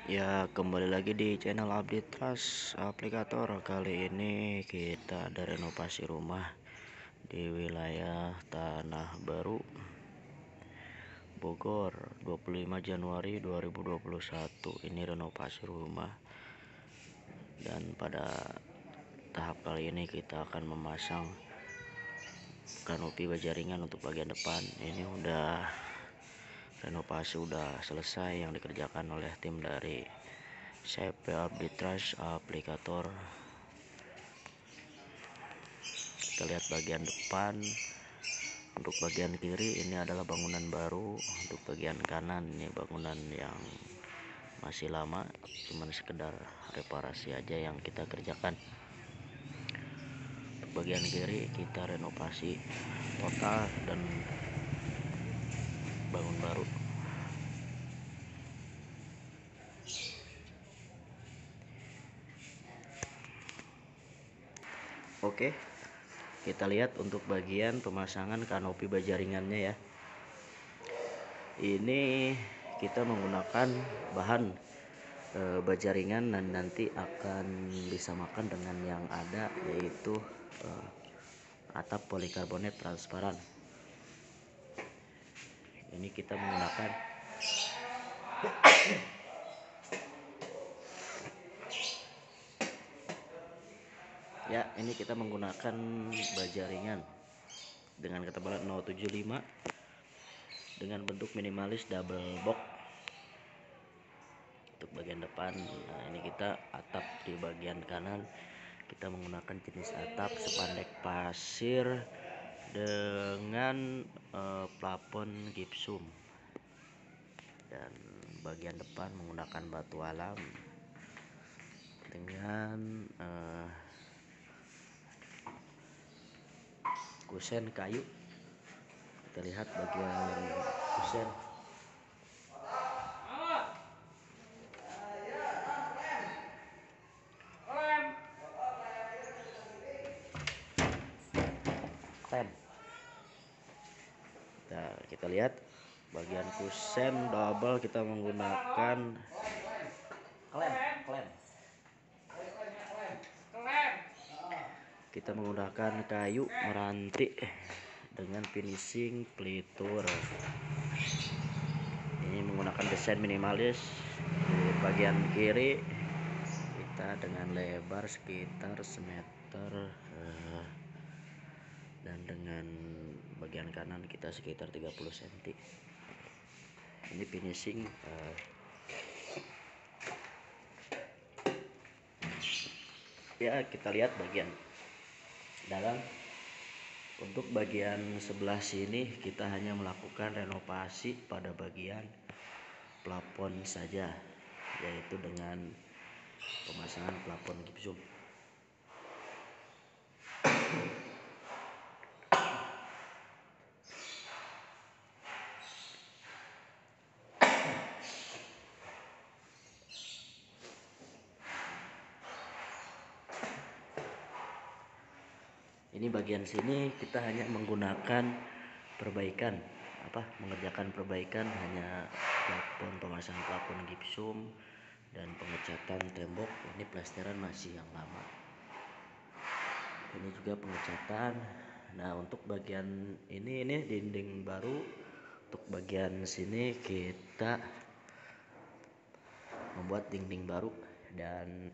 Ya, kembali lagi di channel Update Trust Aplikator. Kali ini kita ada renovasi rumah di wilayah Tanah Baru, Bogor, 25 Januari 2021. Ini renovasi rumah, dan pada tahap kali ini kita akan memasang kanopi baja ringan untuk bagian depan. Ini udah renovasi udah selesai yang dikerjakan oleh tim dari CP Update Trust Aplikator. Kita lihat bagian depan. Untuk bagian kiri ini adalah bangunan baru, untuk bagian kanan ini bangunan yang masih lama, cuman sekedar reparasi aja yang kita kerjakan. Untuk bagian kiri kita renovasi total dan bangun baru. Oke, kita lihat untuk bagian pemasangan kanopi baja ringannya ya. Ini kita menggunakan bahan baja ringan dan nanti akan disamakan dengan yang ada, yaitu atap polikarbonat transparan. Ini kita menggunakan ya, ini kita menggunakan baja ringan dengan ketebalan 075 dengan bentuk minimalis double box untuk bagian depan. Nah, ini kita atap di bagian kanan, kita menggunakan jenis atap sepandek pasir dengan plafon gipsum, dan bagian depan menggunakan batu alam dengan kusen kayu. Kita lihat bagian kusen. Nah, kita lihat bagian kusen double, kita menggunakan klem. Kita menggunakan kayu meranti dengan finishing pelitur. Ini menggunakan desain minimalis. Di bagian kiri kita dengan lebar sekitar semeter, dan dengan bagian kanan kita sekitar 30 cm. Ini finishing ya. Kita lihat bagian dalam. Untuk bagian sebelah sini kita hanya melakukan renovasi pada bagian plafon saja, yaitu dengan pemasangan plafon gipsum. Ini bagian sini kita hanya menggunakan mengerjakan perbaikan, hanya plafon, pemasangan plafon gipsum dan pengecatan tembok. Ini plesteran masih yang lama. Ini juga pengecatan. Nah, untuk bagian ini dinding baru. Untuk bagian sini kita membuat dinding baru dan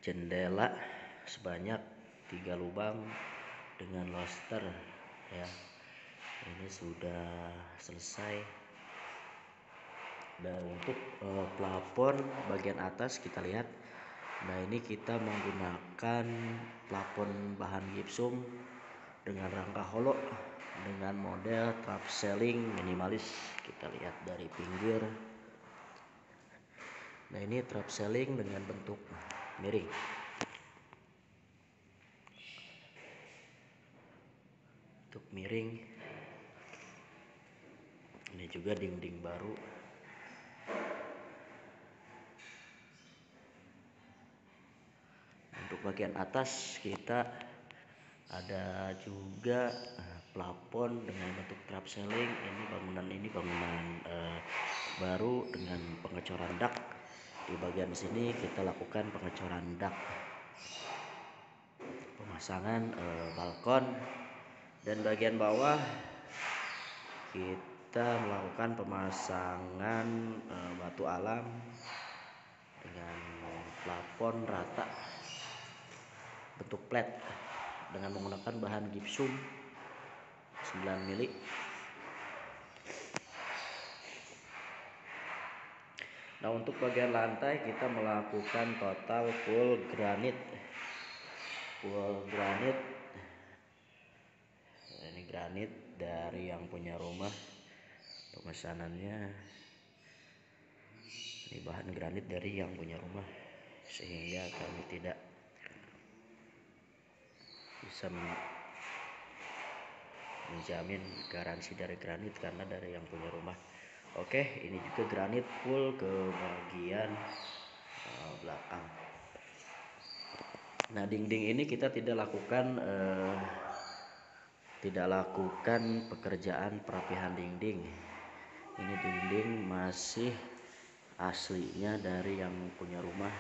jendela sebanyak 3 lubang dengan loster ya. Ini sudah selesai. Dan untuk plafon bagian atas kita lihat. Nah, ini kita menggunakan plafon bahan gipsum dengan rangka holo dengan model trap ceiling minimalis. Kita lihat dari pinggir. Nah, ini trap ceiling dengan bentuk miring. Untuk miring. Ini juga dinding baru. Untuk bagian atas kita ada juga plafon dengan bentuk trap ceiling. Ini bangunan baru dengan pengecoran dak. Di bagian sini kita lakukan pengecoran dak, pemasangan balkon, dan bagian bawah kita melakukan pemasangan batu alam dengan plafon rata bentuk flat dengan menggunakan bahan gipsum 9 mili. Nah, untuk bagian lantai kita melakukan total full granit. Ini granit dari yang punya rumah, pemesanannya ini bahan granit dari yang punya rumah, sehingga kami tidak bisa menjamin garansi dari granit karena dari yang punya rumah. Oke, ini juga granit full ke bagian belakang. Nah, dinding ini kita tidak lakukan pekerjaan perapihan dinding. Ini dinding masih aslinya dari yang punya rumah,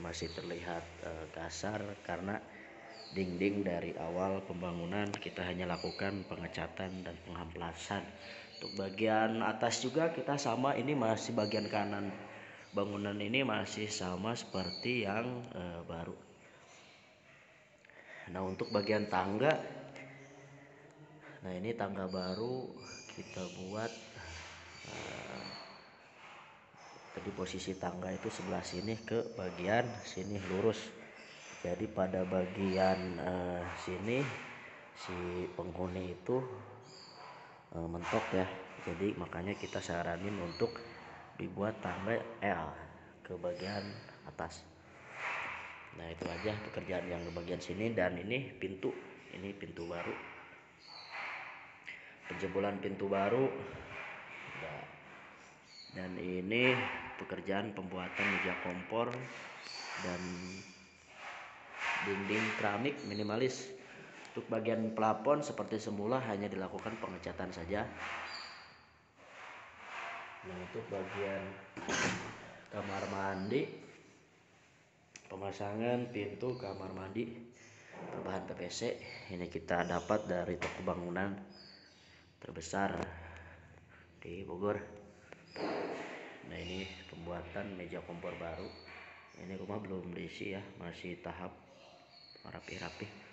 masih terlihat kasar karena dinding dari awal pembangunan kita hanya lakukan pengecatan dan pengamplasan. Untuk bagian atas juga kita sama, ini masih bagian kanan bangunan ini masih sama seperti yang baru. Nah, untuk bagian tangga, nah ini tangga baru kita buat. Jadi posisi tangga itu sebelah sini ke bagian sini lurus. Jadi pada bagian sini si penghuni itu mentok ya. Jadi makanya kita saranin untuk dibuat tangga L ke bagian atas. Nah, itu aja pekerjaan yang ke bagian sini. Dan ini pintu baru, penjebolan pintu baru. Dan ini pekerjaan pembuatan meja kompor dan dinding keramik minimalis. Untuk bagian plafon seperti semula hanya dilakukan pengecatan saja. Nah, untuk bagian kamar mandi, pemasangan pintu kamar mandi berbahan PVC ini kita dapat dari toko bangunan terbesar di Bogor. Nah, ini pembuatan meja kompor baru. Ini rumah belum diisi ya, masih tahap rapi-rapi.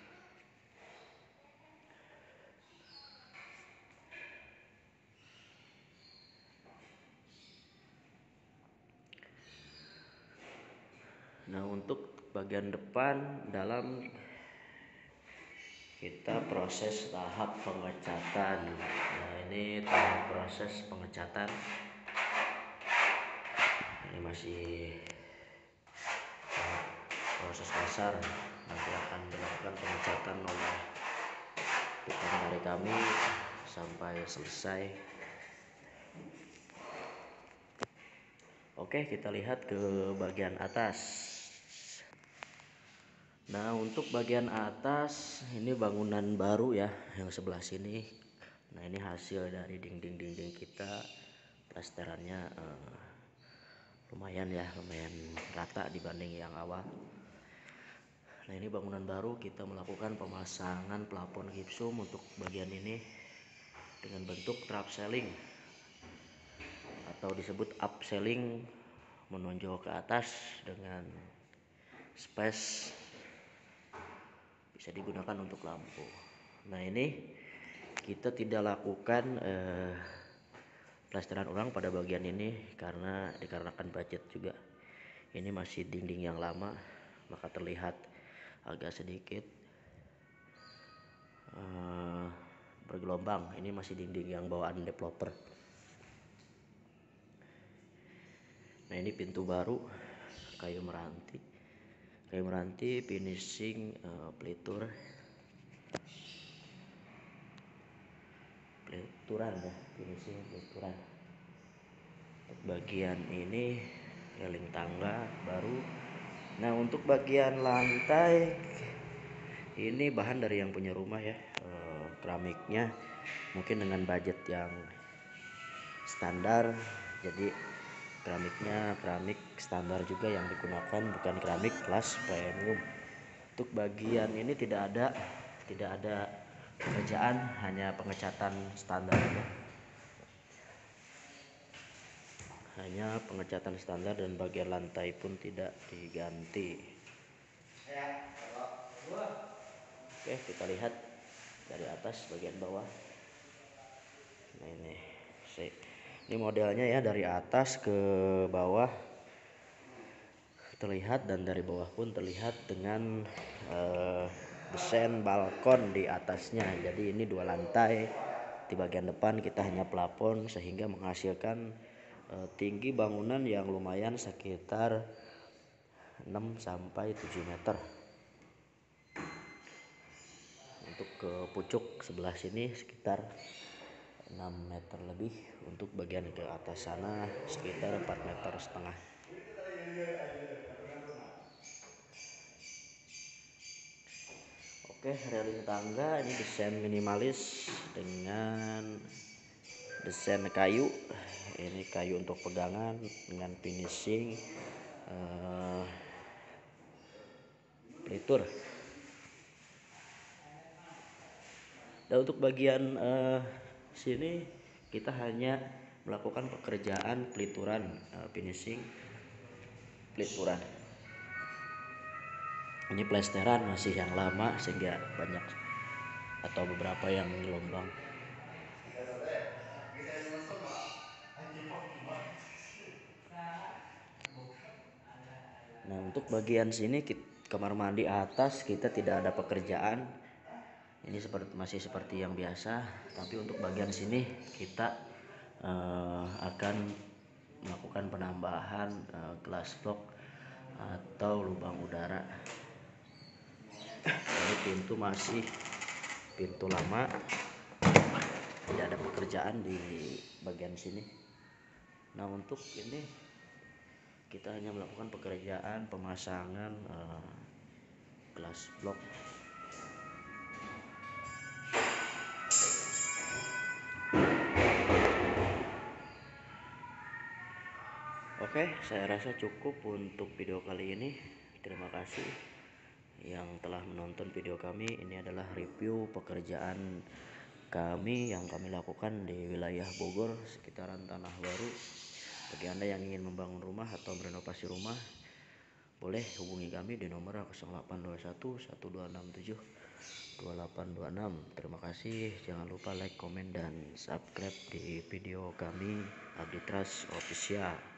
Nah, untuk bagian depan dalam kita proses tahap pengecatan. Nah, ini tahap proses pengecatan. Ini masih proses dasar, nanti akan dilakukan pengecatan oleh tukang dari kami sampai selesai. Oke, kita lihat ke bagian atas. Nah, untuk bagian atas ini bangunan baru ya, yang sebelah sini. Nah, ini hasil dari dinding-dinding kita, plasterannya lumayan rata dibanding yang awal. Nah, ini bangunan baru, kita melakukan pemasangan plafon gipsum untuk bagian ini dengan bentuk trap ceiling atau disebut upselling, menonjol ke atas dengan space, bisa digunakan untuk lampu. Nah, ini kita tidak lakukan plasteran ulang pada bagian ini dikarenakan budget juga. Ini masih dinding yang lama, maka terlihat agak sedikit bergelombang. Ini masih dinding yang bawaan developer. Nah, ini pintu baru kayu meranti finishing pelituran ya, finishing pelituran. Untuk bagian ini railing tangga baru. Nah, untuk bagian lantai ini bahan dari yang punya rumah ya, keramiknya mungkin dengan budget yang standar Jadi keramiknya keramik standar juga yang digunakan, bukan keramik kelas premium. Untuk bagian ini tidak ada pekerjaan, hanya pengecatan standar aja. Hanya pengecatan standar dan bagian lantai pun tidak diganti. Oke, kita lihat dari atas bagian bawah. Nah, ini modelnya ya, dari atas ke bawah terlihat, dan dari bawah pun terlihat dengan desain balkon di atasnya. Jadi ini 2 lantai, di bagian depan kita hanya plafon, sehingga menghasilkan tinggi bangunan yang lumayan, sekitar 6 sampai 7 meter. Untuk ke pucuk sebelah sini sekitar 6 meter lebih, untuk bagian ke atas sana sekitar 4,5 meter. Oke, railing tangga ini desain minimalis dengan desain kayu. Ini kayu untuk pegangan dengan finishing pelitur. Dan untuk bagian sini kita hanya melakukan pekerjaan pelituran, finishing pelituran. Ini plesteran masih yang lama, sehingga banyak atau beberapa yang gelombang. Nah, untuk bagian sini kamar mandi atas kita tidak ada pekerjaan. Ini masih seperti yang biasa, tapi untuk bagian sini kita akan melakukan penambahan glass block atau lubang udara. Ini pintu masih pintu lama, tidak ada pekerjaan di bagian sini. Nah, untuk ini kita hanya melakukan pekerjaan pemasangan glass block. Oke, saya rasa cukup untuk video kali ini. Terima kasih yang telah menonton video kami. Ini adalah review pekerjaan kami yang kami lakukan di wilayah Bogor, sekitaran Tanah Baru. Bagi Anda yang ingin membangun rumah atau merenovasi rumah, boleh hubungi kami di nomor 0821 1267 2826. Terima kasih. Jangan lupa like, komen, dan subscribe di video kami, Abdi Trust Official.